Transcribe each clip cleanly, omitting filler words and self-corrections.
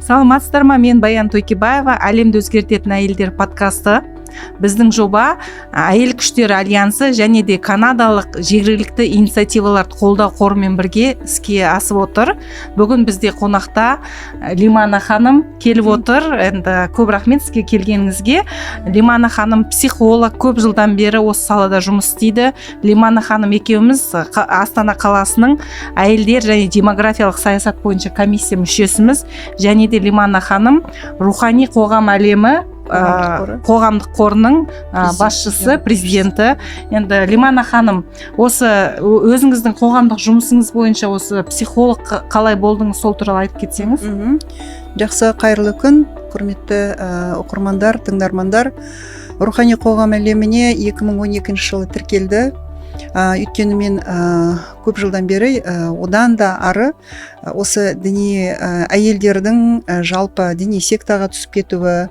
Саламатсыздар ма? Мен Баян Тойкебаева, әлемді өзгертетін әйелдер подкасты. Біздің жоба Әйел күштері альянсы және де канадалық жергілікті инициативаларды қолдау қорымен бірге іске асып отыр. Бүгін бізде қонақта Лимана ханым келіп отыр. Енді көп рахмет сізге келгеніңізге. Лимана ханым психолог, көп жылдан бері осы салада жұмыс істейді. Лимана ханым екеуміз Астана қаласының әйелдер және демографиялық саясат бойынша комиссия мүшесіміз. Және де Лимана ханым рухани қоғам әлемі қоғамдық қорының басшысы, президенті. Енді Лимана ханым, осы өзіңіздің қоғамдық жұмысыңыз бойынша осы психолог қалай болдыңыз, сол туралы айтып кетсеңіз. Жақсы, қайырлы күн, құрметті оқырмандар, тыңдармандар. Рухани қоғам әлеміне 2012 жылы тіркелді. Өйткені мен көп жылдан бері одан да ары осы діни әйелдердің жалпы діни сектаға түсіп кетуі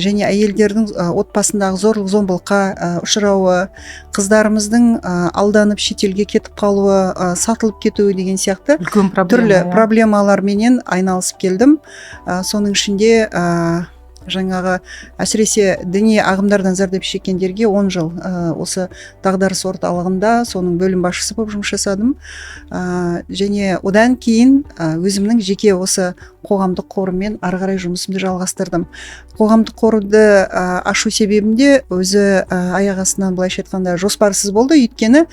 және әйелдердің отбасындағы зорлық зомбылыққа ұшырауы, қыздарымыздың алданып шетелге кетіп қалуы, сатылып кетуі деген сияқты түрлі проблемаларменен айналысып келдім. Соның ішінде жаңағы әсіресе діни ағымдардан зардап шеккендерге 10 жыл осы дағдарыс орталығында соның бөлім басшысы болып жұмыс жасадым. Және одан кейін өзімнің жеке осы қоғамдық қорымен ары қарай жұмысымды жалғастырдым. Қоғамдық қорды ашу себебімде өзі аяқ астынан былайша айтқанда жоспарсыз болды. Өйткені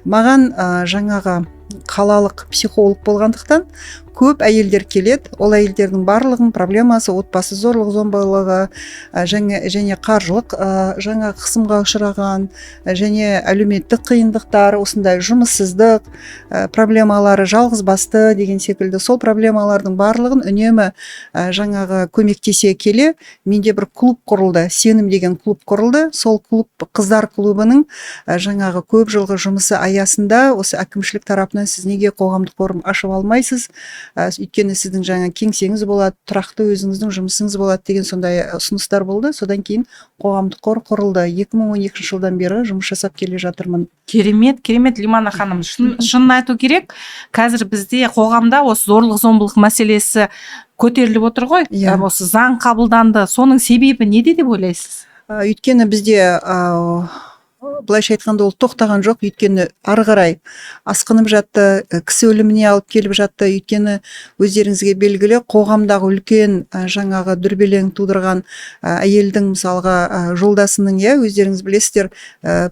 маған жаңағы қалалық психолог болғандықтан көп әйелдер келеді. Ол әйелдердің барлығының проблемасы отбасы зорлық зомбылығы және қаржылық жаңа қысымға ұшыраған және әлеуметтік қиындықтар, осындай жұмыссыздық проблемалары, жалғызбасты деген секілді сол проблемалардың барлығын үнемі жаңағы көмектесе келе менде бір клуб құрылды. Сенім деген клуб құрылды. Сол клуб қыздар клубының жаңағы көп жылғы жұмысы аясында осы әкімшілік тарапынан сіз неге қоғамдық қор ашып алмайсыз? Өйткені сіздің жаңа кеңсеңіз болады, тұрақты өзіңіздің жұмысыңыз болады деген сондай ұсыныстар болды. Содан кейін қоғамдық қор құрылды. 2012 жылдан бері жұмыс жасап келе жатырмын. Керемет, Лимана ханым. Шынын айту керек, қазір бізде қоғамда осы зорлық зомбылық мәселесі көтеріліп отыр ғой. Осы заң қабылданды. Соның себебі неде деп ойлайсыз? Өйткені бізде былайша айтқанда ол тоқтаған жоқ. Өйткені ары қарай асқынып жатты, кісі өліміне алып келіп жатты. Өйткені өздеріңізге белгілі қоғамдағы үлкен жаңағы дүрбелең тудырған әйелдің мысалға жолдасының, өздеріңіз білесіздер,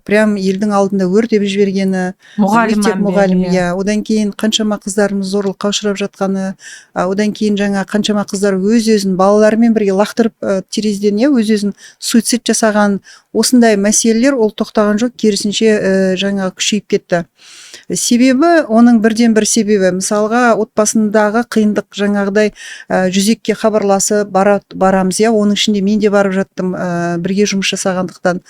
прям елдің алдында өртеп жібергені, мұғалім, одан кейін қаншама қыздарымыз зорлыққа ұшырап жатқаны, одан кейін жаңа қаншама қыздар өз-өзін балаларымен бірге лақтырып терезеден өз-өзін суицид жасаған. Осындай мәселелер ол тоқтаған жоқ, керісінше жаңа күшейіп кетті. Себебі, оның бірден бір себебі, мысалға отбасындағы қиындық жаңағыдай жүзекке хабарласы барамыз, оның ішінде мен де барып жаттым бірге жұмыс жасағандықтан.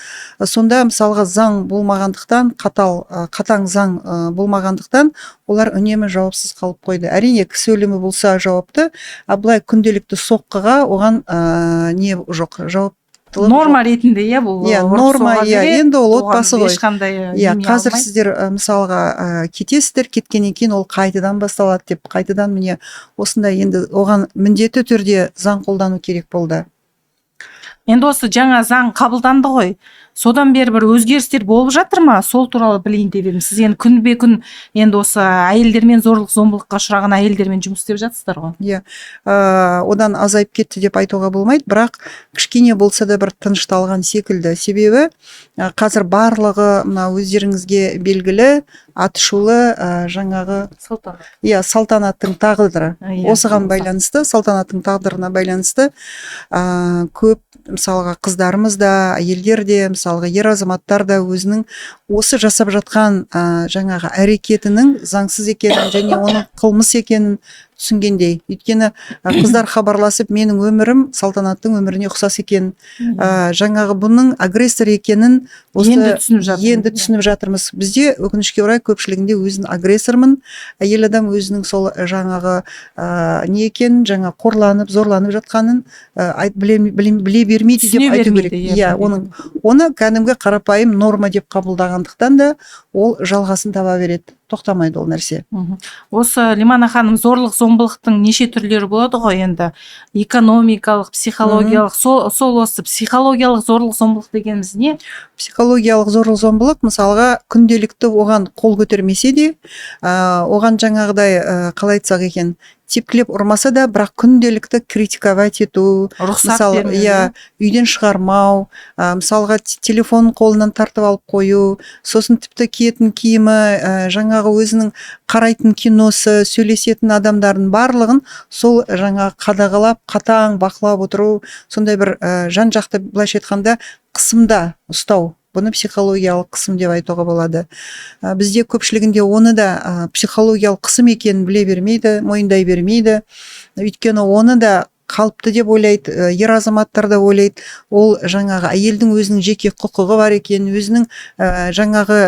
Сонда мысалға заң болмағандықтан, қатаң заң болмағандықтан, олар үнемі жауапсыз қалып қойды. Әрине, кісі өлімі болса жауапты, былай күнделікті соққыға оған не жоқ, жауап норма ретінде, бұл норма, енді ол отбасы ғой. Қазір алмай. Сіздер мысалға кетесіздер, кеткеннен кейін ол қайтадан басталады деп, қайтадан міне осындай енді оған міндетті түрде заң қолдану керек болды. Енді осы жаңа заң қабылданды ғой. Содан бері бір өзгерістер болып жатыр ма? Сол туралы білейін деп едім. Сіз енді күнбе-күн енді осы әйелдермен зорлық зомбылыққа ұшыраған әйелдермен жұмыс істеп жатсыздар ғой. Одан азайып кетті деп айтуға болмайды, бірақ кішкене болса да бір тынышталған секілді. Себебі қазір барлығы мына өздеріңізге белгілі атышулы жаңағы салтанаттың тағдыры. Осыған байланысты, салтанаттың тағдырына байланысты көп мысалға қыздарымыз да, әйелдер де, мысалға ер азаматтар да өзінің осы жасап жатқан жаңағы әрекетінің заңсыз екенін және оның қылмыс екенін түсінгендей. Өйткені қыздар хабарласып, менің өмірім салтанаттың өміріне ұқсас екен, жаңағы бұның агрессор екенін енді түсініп жатырмыз. Бізде өкінішке орай көпшілігінде өзін агрессормын, әйел адам өзінің сол жаңағы не екенін, жаңа қорланып, зорланып жатқанын біле бермейді деп айту керек. Оны кәдімгі қарапайым норма деп қабылдағандықтан да ол жалғасын таба береді. Тоқтамайды ол нәрсе. Осы Лимана ханым зорлық зомбылықтың неше түрлері болады ғой енді, экономикалық, психологиялық, сол осы психологиялық зорлық зомбылық дегеніміз не? Психологиялық зорлық зомбылық мысалға күнделікті оған қол көтермесе де, оған жаңағыдай қалай айтсақ екен, тепкілеп ұрмаса да, бірақ күнделікті критиковать ету, Рұқсат мысалы, бермеу. үйден шығармау, мысалға телефонын қолынан тартып алып қою, сосын тіпті киетін киімі, жаңағы өзінің қарайтын киносы, сөйлесетін адамдардың барлығын сол жаңағы қадағалап, қатаң бақылап отыру, сондай бір жан жақты, былайша айтқанда, қысымда ұстау. Бұны психологиялық қысым деп айтуға болады. Бізде көпшілігінде оны да психологиялық қысым екенін біле бермейді, мойындай бермейді. Өйткені оны да қалыпты деп ойлайды, ер азаматтар да ойлайды, ол жаңағы әйелдің өзінің жеке құқығы бар екенін, өзінің жаңағы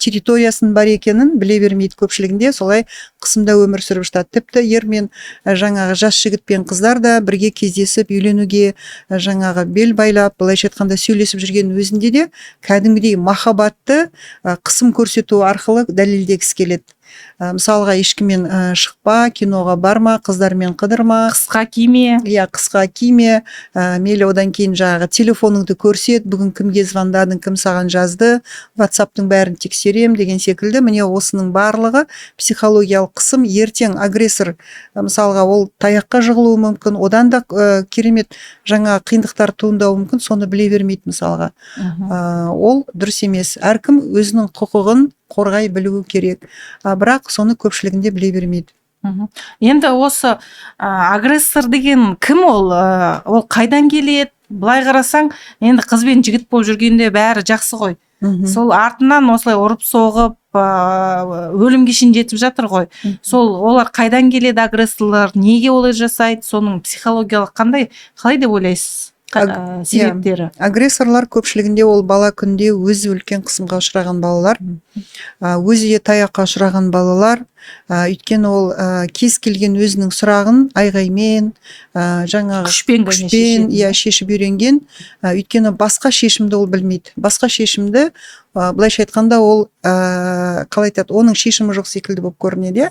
территориясының бар екенін біле бермейді көпшілігінде, солай қысымда өмір сүріп жатады. Тіпті ер мен жаңағы жас жігіт пен қыздар да бірге кездесіп үйленуге жаңағы бел байлап, былайша айтқанда сөйлесіп жүрген өзінде де кәдімгідей махаббатты қысым көрсету арқылы дәлелдегісі келеді. Мысалға ешкіммен шықпа, киноға барма, қыздармен қыдырма, Қысқа киме. қысқа киме, мейлі одан кейін жаңағы телефоныңды көрсет, бүгін кімге звондадың, кім саған жазды, WhatsApp-тың бәрін тексерем деген секілді. Міне осының барлығы психологиялық қысым. Ертең агрессор мысалға ол таяққа жығылуы мүмкін, одан да керемет жаңа қиындықтар туындауы мүмкін, соны біле бермейді мысалға. Ол дұрыс емес. Әркім өзінің құқығын қорғай білуі керек. Бірақ соны көпшілігінде біле бермейді. Енді осы агрессор деген кім ол? Ол қайдан келеді? Былай қарасаң, енді қыз бен жігіт болып жүргенде бәрі жақсы ғой. Сол артынан осылай ұрып соғып, өлімге шейін жетіп жатыр ғой. Сол олар қайдан келеді, агрессорлар неге олай жасайды? Соның психологиялық қалай деп ойлайсыз? Себептері. Агрессорлар көпшілігінде ол бала күнде өзі үлкен қысымға ұшыраған балалар, өзі таяққа ұшыраған балалар, өйткені ол кез келген өзінің сұрағын айғаймен, жаңағы күшпен шешіп үйренген, өйткені басқа шешімді ол білмейді. Басқа шешімді былайша айтқанда ол қалай айтады, оның шешімі жоқ секілді болып көрінеді.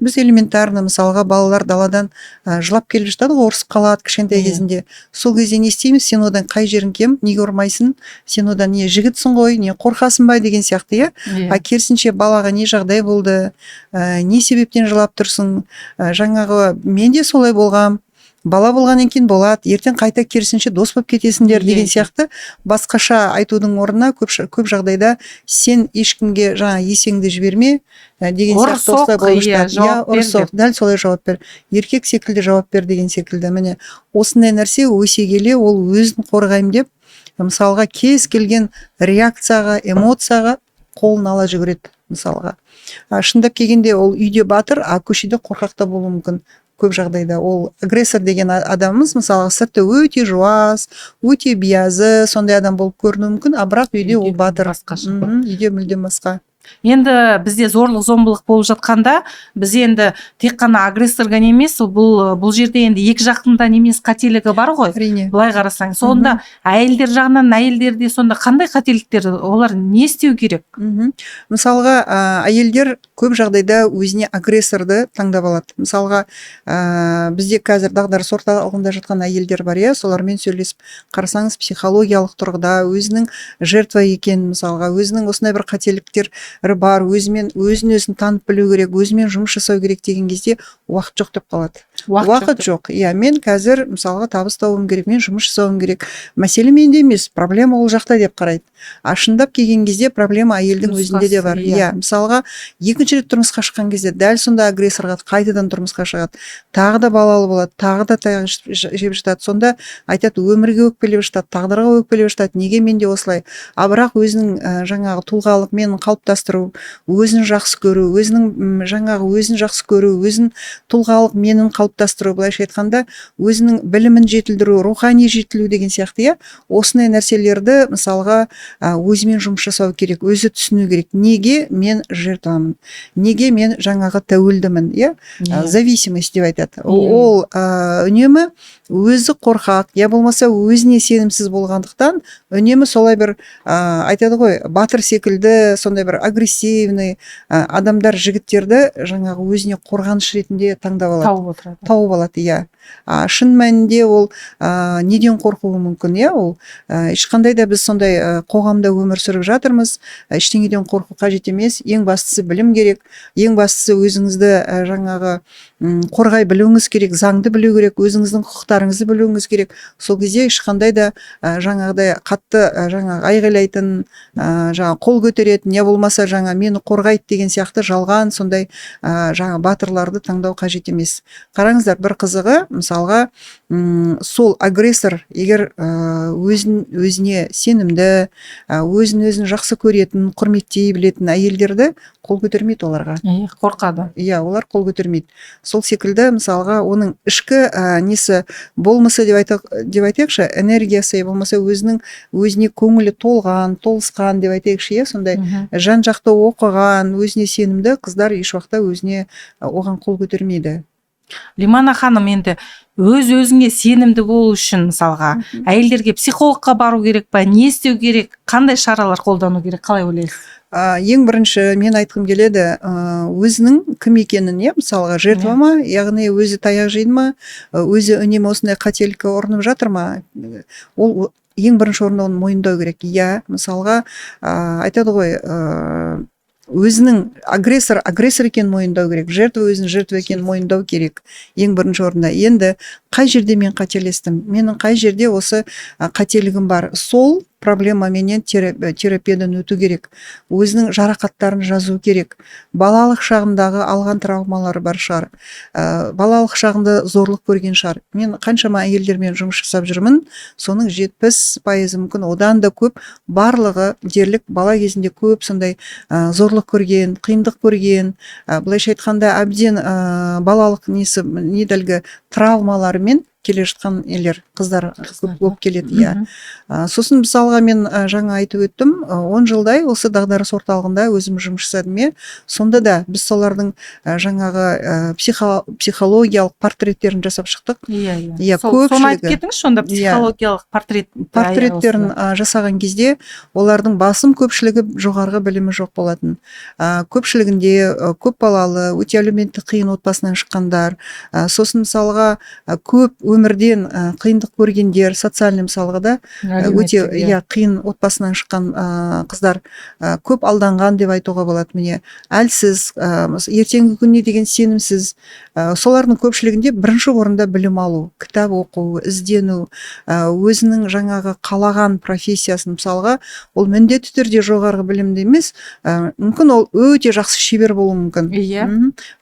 Біз элементарно мысалға балалар даладан жылап келіп жатады, ұрысып қалады кішкентай кезінде. Сол кезде не істейміз? Сен одан қай жерің кем, неге ұрмайсың? Сен одан не жігітсің ғой, не қорқасың ба деген сияқты. Керісінше балаға не жағдай болды, не себептен жылап тұрсың? Жаңағы мен де солай болғам. Бала болғаннан кейін болады, ертең қайта керісінше дос болып кетесіңдер деген сияқты басқаша айтудың орнына көп жағдайда сен ешкімге жаңа есеңді жіберме деген сияқты осылай болып жатады. Дәл солай жауап бер. Еркек секілді жауап бер деген секілді. Міне осындай нәрсе өсе келе ол өзін қорғаймын деп, мысалға кез келген реакцияға, эмоцияға қолын ала жүгіреді мысалға. Шындап келгенде ол үйде батыр, көшеде қорқақ та болуы мүмкін. Көп жағдайда ол агрессор деген адамымыз мысалға сырты өте жуас, өте биязы, сондай адам болып көрінуі мүмкін, бірақ үйде ол батыр. Үйде мүлдем басқа. Енді бізде зорлық зомбылық болып жатқанда, біз енді тек қана агрессорға емес, бұл жерде енді екі жақтында немес қателігі бар ғой. Әрине. Былай қарасаң, сонда әйелдер жағынан әйелдерде сонда қандай қателіктер, олар не істеу керек? Мысалға, әйелдер көп жағдайда өзіне агрессорды таңдап алады. Мысалға, бізде қазір дағдарыс орталығында жатқан әйелдер бар, солармен сөйлесіп қарасаңыз, психологиялық тұрғыда өзінің жертва екенін, мысалға, өзінің осындай бір қателіктер бар, өзін танып білу керек, өзімен жұмыс жасау керек деген кезде уақыт жоқ деп қалады. Уақыт жоқ. Мен қазір мысалға табыс тауым керек, мен жұмыс жасауым керек. Мәселе менде емес, проблема ол жақта деп қарайды. Шындап келген кезде проблема әйелдің өзінде де бар. Мысалға, екінші рет тұрмысқа шыққан кезде дәл сонда агрессорға қайтадан тұрмысқа шығады. Тағы да балалы болады, тағы да таяқ жеп жатады. Сонда айтады, өмірге өкпелеп жатады, тағдырға өкпелеп жатады. Неге менде осылай? Бірақ өзінің жаңағы тұлғалық менін қалыптастыру, өзін жақсы көру, өзін жақсы көру, өзін тұлғалық менін қалыптастыру, былайша айтқанда, өзінің білімін жетілдіру, рухани жетілу деген сияқты, осындай нәрселерді мысалға өзімен жұмыс жасау керек, өзі түсіну керек. Неге мен жертвамын? Неге мен жаңағы тәуелдімін? Зависимость деп айтады. Ол үнемі өзі қорқақ, болмаса өзіне сенімсіз болғандықтан, үнемі солай бір айтады ғой, батыр секілді, сондай бір агрессивный адамдар жігіттерді жаңағы өзіне қорғаныш ретінде таңдап алады, тауып алады, иә. Шын мәнінде ол неден қорқуы мүмкін, иә, ол ешқандай да біз сондай қоғамда өмір сүріп жатырмыз, ештеңеден қорқу қажет емес, ең бастысы білім керек, ең бастысы өзіңізді жаңағы қорғай білуіңіз керек, заңды білу керек, өзіңіздің құқықтарыңызды білуіңіз керек. Сол кезде ешқандай да жаңағыдай қатты жаңағы айғайлайтын, жаңа қол көтеретін, не болмаса жаңа мені қорғайды деген сияқты жалған сондай жаңа батырларды таңдау қажет емес. Қараңыздар, бір қызығы, мысалға, сол агрессор егер өзіне сенімді, өзін жақсы көретін, құрметтей білетін әйелдерді қол көтермейді оларға. Қорқады. Иә, олар қол көтермейді. Сол секілді, мысалға, оның ішкі несі болмысы деп айтайықшы, энергиясы, болмаса өзіне көңілі толысқан деп айтайықшы, сондай жан жақты оқыған, өзіне сенімді қыздар еш уақытта оған қол көтермейді. Лимана ханым, енді өзіңе сенімді болу үшін мысалға әйелдерге психологқа бару керек па, не істеу керек, қандай шаралар қолдану керек, қалай ойлайсыз? Ең бірінші мен айтқым келеді, өзінің кім екенін, мысалға, жертва ма, яғни өзі таяқ жейді ма, өзі үнемі осындай қателікке ұрынып жатыр ма, ол ең бірінші орында оны мойындау керек. Иә, мысалға, айтады ғой, өзінің агрессор екенін мойындау керек, жертва өзінің жертва екенін мойындау керек ең бірінші орында. Енді қай жерде мен қателестім, менің қай жерде осы қателігім бар, сол проблемаменен терапиядан өту керек, өзінің жарақаттарын жазу керек. Балалық шағындағы алған травмалары бар шығар, балалық шағында зорлық көрген шығар. Мен қаншама әйелдермен жұмыс жасап жүрмін, соның 70% мүмкін, одан да көп барлығы дерлік бала кезінде көп сондай зорлық көрген, қиындық көрген, былайша айтқанда әбден балалық недәлгі травмаларымен келе жатқан қыздар көп келеді, иә. Сосын мысалға мен жаңа айтып өттім, 10 жылдай осы дағдарыс орталығында өзім жұмыс жасадым, сонда да біз солардың жаңағы психологиялық портреттерін жасап шықтық. Иә, соны айтып кетіңіз, сонда психологиялық портреттерін жасаған кезде олардың басым көпшілігі жоғарғы білімі жоқ болатын. Көпшілігінде көп балалы, өте әлеуметтік қиын отбасынан шыққандар, сосын мысалға көп өмірден қиындық көргендер, социальный мысалға да өте қиын отбасынан шыққан қыздар көп алданған деп айтуға болады. Міне, әлсіз, ертеңгі күніне деген сенімсіз, солардың көпшілігінде бірінші орында білім алу, кітап оқу, іздену, өзінің жаңағы қалаған профессиясын, мысалға, ол міндетті түрде жоғарғы білімді емес, мүмкін ол өте жақсы шебер болуы мүмкін.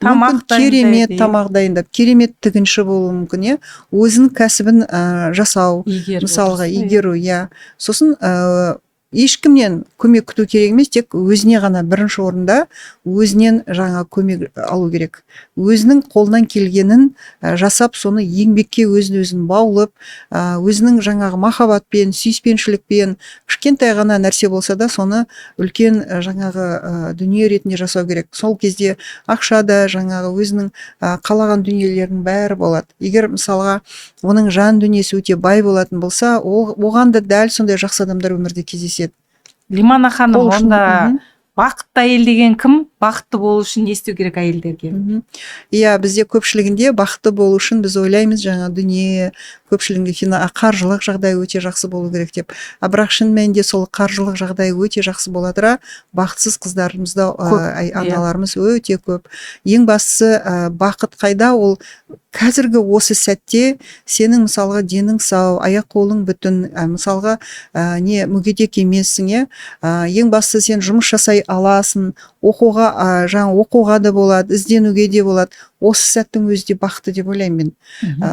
Мүмкін керемет тамақ дайындап, керемет тігінші болуы мүмкін, өзінің кәсібін жасау, мысалға, игеру, сосын ешкімнен көмек күту керек емес, тек өзіне ғана бірінші орында өзінен жаңа көмек алу керек. Өзінің қолынан келгенін жасап, соны еңбекке өзін баулып, өзінің жаңағы махаббатпен, сүйіспеншілікпен, кішкентай ғана нәрсе болса да, соны үлкен жаңағы дүние ретінде жасау керек. Сол кезде ақша да жаңағы өзінің қалаған дүниелерінің бәрі болады. Егер мысалға оның жан дүниесі өте бай болатын болса, оған да дәл сондай жақсы адамдар өмірде кездеседі. Лимана ханым, онда бақытты әйел деген кім? Бақытты болу үшін не істеу керек әйелдерге? Иә, бізде көпшілігінде бақытты болу үшін біз ойлаймыз, жаңа дүние, көпшілігінде қаржылық жағдай өте жақсы болу керек деп. Бірақ шын мәнінде сол қаржылық жағдай өте жақсы боладыра, бақытсыз қыздарымызда аналарымыз өте көп. Ең бастысы бақыт қайда? Ол қазіргі осы сәтте сенің мысалға денің сау, аяқ қолың бүтін, мысалға не мүгедек емессің, ең бастысы сен жұмыс жасай аласың, оқуға да болады, ізденуге де болады. Осы сәттің өзі де бақытты деп ойлаймын мен.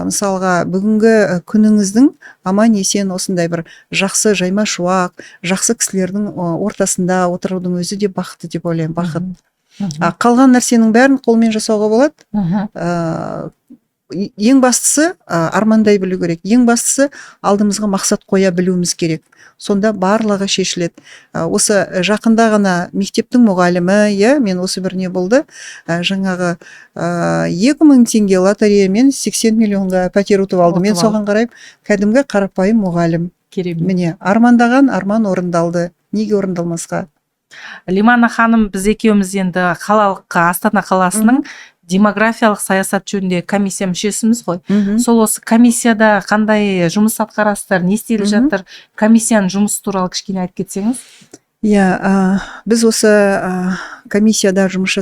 Мысалға бүгінгі күніңіздің аман есен осындай бір жақсы жайма шуақ, жақсы кісілердің ортасында отырудың өзі де бақытты деп ойлаймын, бақыт. Қалған нәрсенің бәрін қолмен жасауға болады. Ең бастысы армандай білу керек. Ең бастысы алдымызға мақсат қоя білуіміз керек. Сонда барлығы шешіледі. Осы жақында ғана мектептің мұғалімі, мен осы бір не болды, жаңағы 2000 теңге лотереямен 80 миллионға пәтер ұтып алды. Мен соған қарайып, кәдімгі қарапайым мұғалім. Міне, армандаған арман орындалды. Неге орындалмасқа? Лимана ханым, біз екеуміз енді қалалыққа, Астана қаласының демографиялық саясат жөнінде комиссия мүшесіміз ғой. Сол осы комиссияда қандай жұмыс атқарасыздар, не істеліп жатыр? Комиссияның жұмысы туралы кішкене айтып кетсеңіз. Иә, біз осы комиссияда жұмыс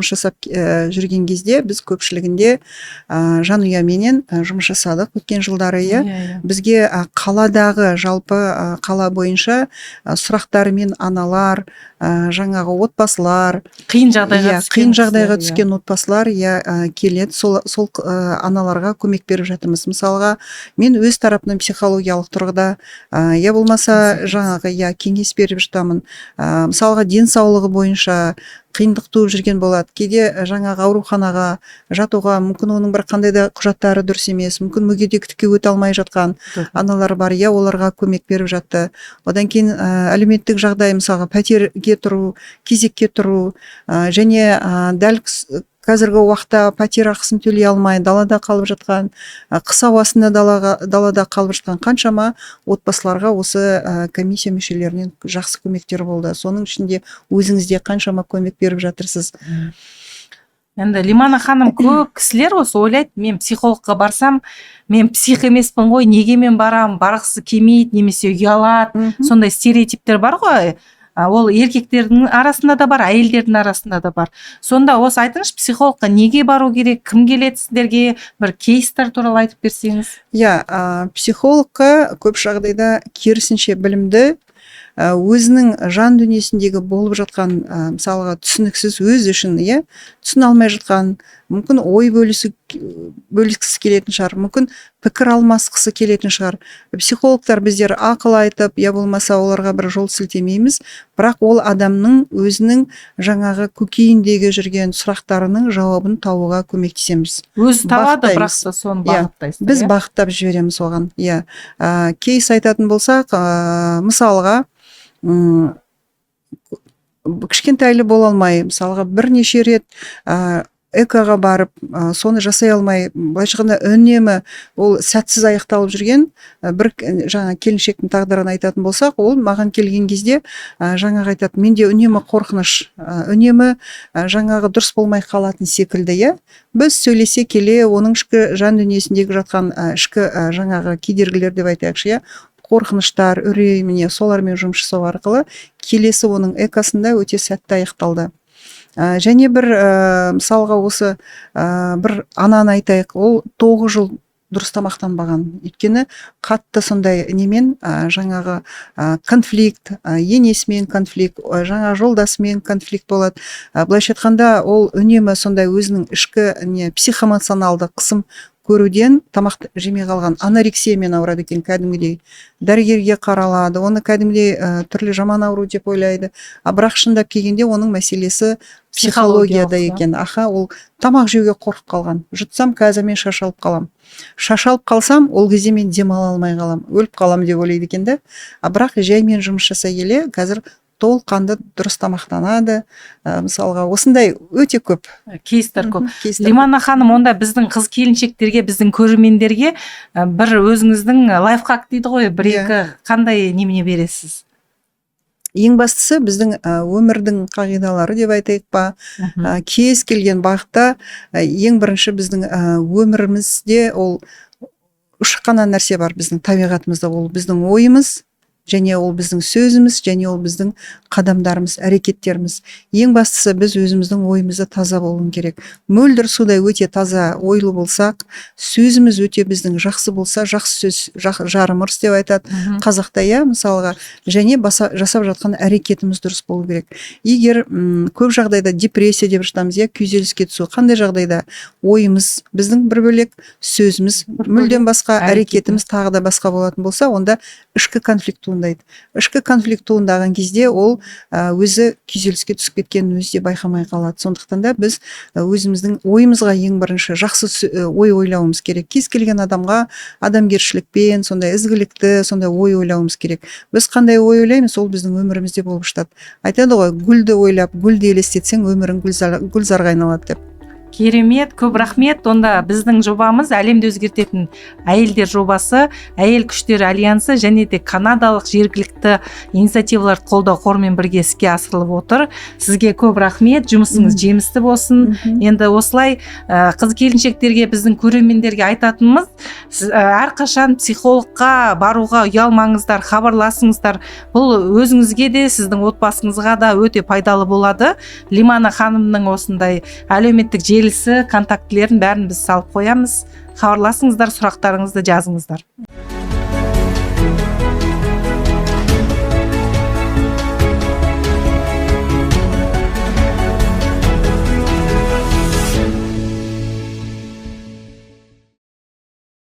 жасап жүрген кезде біз көпшілігінде жанұяменен жұмыс жасадық өткен жылдары. Бізге қаладағы жалпы қала бойынша сұрақтар мен аналар, жаңағы отбасылар, қиын жағдайға түскен отбасылар келеді. Сол аналарға көмек беріп жатырмыз. Мысалға, мен өз тарапынан психологиялық тұрғыда болмаса жаңағы кеңес беріп жатамын. Мысалға, денсаулығы бойынша қиындық туып жүрген болады. Кейде жаңағы ауруханаға жатуға, мүмкін оның бір қандай да құжаттары дұрыс емес, мүмкін мүгедектікке өте алмай жатқан аналар бар, оларға көмек беріп жатты. Одан кейін әлеуметтік жағдай, мысалға, пәтерге тұру, кезекке тұру, және дәл қазіргі уақытта пәтер ақысын төлей алмай далада қалып жатқан, қыс ауасында далада қалып жатқан қаншама отбасыларға осы комиссия мүшелерінен жақсы көмектер болды. Соның ішінде өзіңізде қаншама көмек беріп жатырсыз. Енді Лимана ханым, көп кісілер осы ойлайды, мен психологқа барсам, мен псих емеспін ғой, неге мен барам, барғысы келмейді, немесе ұялады, сондай стереотиптер бар ғой. Ол еркектердің арасында да бар, әйелдердің арасында да бар. Сонда осы айтыңызшы, психологқа неге бару керек, кім келеді сіздерге, бір кейстер туралы айтып берсеңіз. Психологқа көп жағдайда керісінше білімді, өзінің жан дүниесіндегі болып жатқан, мысалға, түсініксіз өз үшін, түсіне алмай жатқан, мүмкін ой бөліскісі келетін шығар, мүмкін пікір алмасқысы келетін шығар. Психологтар біздер ақыл айтып, болмаса оларға бір жол сілтемейміз, бірақ ол адамның өзінің жаңағы көкейіндегі жүрген сұрақтарының жауабын табуға көмектесеміз. Өзі табады, бірақ та соны бағыттайсыз. Біз бағыттап жібереміз оған. Кейс айтатын болсақ, мысалға, кішкентайлы бола алмай, мысалға, бірнеше рет экоға барып, соны жасай алмай, былайша айтқанда үнемі ол сәтсіз аяқталып жүрген бір жаңа келіншектің тағдырын айтатын болсақ, ол маған келген кезде жаңағы айтады, менде үнемі қорқыныш, үнемі жаңағы дұрыс болмай қалатын секілді. Біз сөйлесе келе, оның ішкі жан дүниесіндегі жатқан ішкі жаңағы кедергілер деп айтайықшы, қорқыныштар, үрей, солармен жұмыс жасау арқылы келесі оның экосында өте сәтті аяқталды. Және бір мысалға осы бір ананы айтайық, ол 9 жыл дұрыс тамақтанбаған. Өйткені қатты сондай немен жаңағы конфликт, енесімен конфликт, жаңа жолдасымен конфликт болады. Былайша айтқанда, ол үнемі сондай өзінің ішкі психоэмоционалды қысым көруден тамақ жемей қалған, анорексиямен ауырады екен кәдімгідей. Дәрігерге қаралады, оны кәдімгідей түрлі жаман ауру деп ойлайды. Бірақ шындап келгенде оның мәселесі психологияда екен. Ол тамақ жеуге қорқып қалған. Жұтсам, қазір мен шашалып қалам. Шашалып қалсам, ол кезде мен демала алмай қалам, өліп қалам деп ойлайды екен де. Бірақ жаймен жұмыс жасай келе, қазір толыққанды дұрыс тамақтанады. Мысалға, осындай өте көп кейстер көп. Лимана ханым, онда біздің қыз келіншектерге, біздің көрермендерге бір өзіңіздің лайфхак дейді ғой, бір-екі қандай немене бересіз? Ең бастысы біздің өмірдің қағидалары деп айтайық па, кез келген бағытта ең бірінші біздің өмірімізде ол ұшқана нәрсе бар, біздің табиғатымызда, ол біздің ойымыз, және ол біздің сөзіміз, және ол біздің қадамдарымыз, әрекеттеріміз. Ең бастысы біз өзіміздің ойымызда таза болуын керек. Мөлдір судай өте таза ойлы болсақ, сөзіміз өте біздің жақсы болса, жақсы сөз жарым ырыс деп айтады қазақта, мысалға, және жасап жатқан әрекетіміз дұрыс болу керек. Егер көп жағдайда депрессия деп жатамыз, күйзеліске түсу, қандай жағдайда ойымыз біздің бір бөлек, сөзіміз мүлдем басқа, әрекетіміз тағы да басқа болатын болса, онда ішкі конфликт туындайды. Ішкі конфликт туындаған кезде ол өзі күйзеліске түсіп кеткенін өзі де байқамай қалады. Сондықтан да біз өзіміздің ойымызға ең бірінші жақсы ой ойлауымыз керек. Кез келген адамға адамгершілікпен, сондай ізгілікті, сондай ой ойлауымыз керек. Біз қандай ой ойлаймыз, ол біздің өмірімізде болып жатады. Айтады ғой, гүлді ойлап, гүлді елестетсең, өмірің гүлзарға айналады деп. Керемет, көп рахмет. Онда біздің жобамыз әлемді өзгертетін әйелдер жобасы, әйел күштері альянсы және де канадалық жергілікті инициативаларды қолдау қорымен бірге іске асырылып отыр. Сізге көп рахмет, жұмысыңыз жемісті болсын. Енді осылай қыз келіншектерге, біздің көрермендерге айтатынымыз, әрқашан психологқа баруға ұялмаңыздар, хабарласыңыздар. Бұл өзіңізге де, сіздің отбасыңызға да өте пайдалы болады. Лимана ханымның осындай әлеуметтік желісі, контактілерін бәрін біз салып қоямыз. Хабарласыңыздар, сұрақтарыңызды жазыңыздар.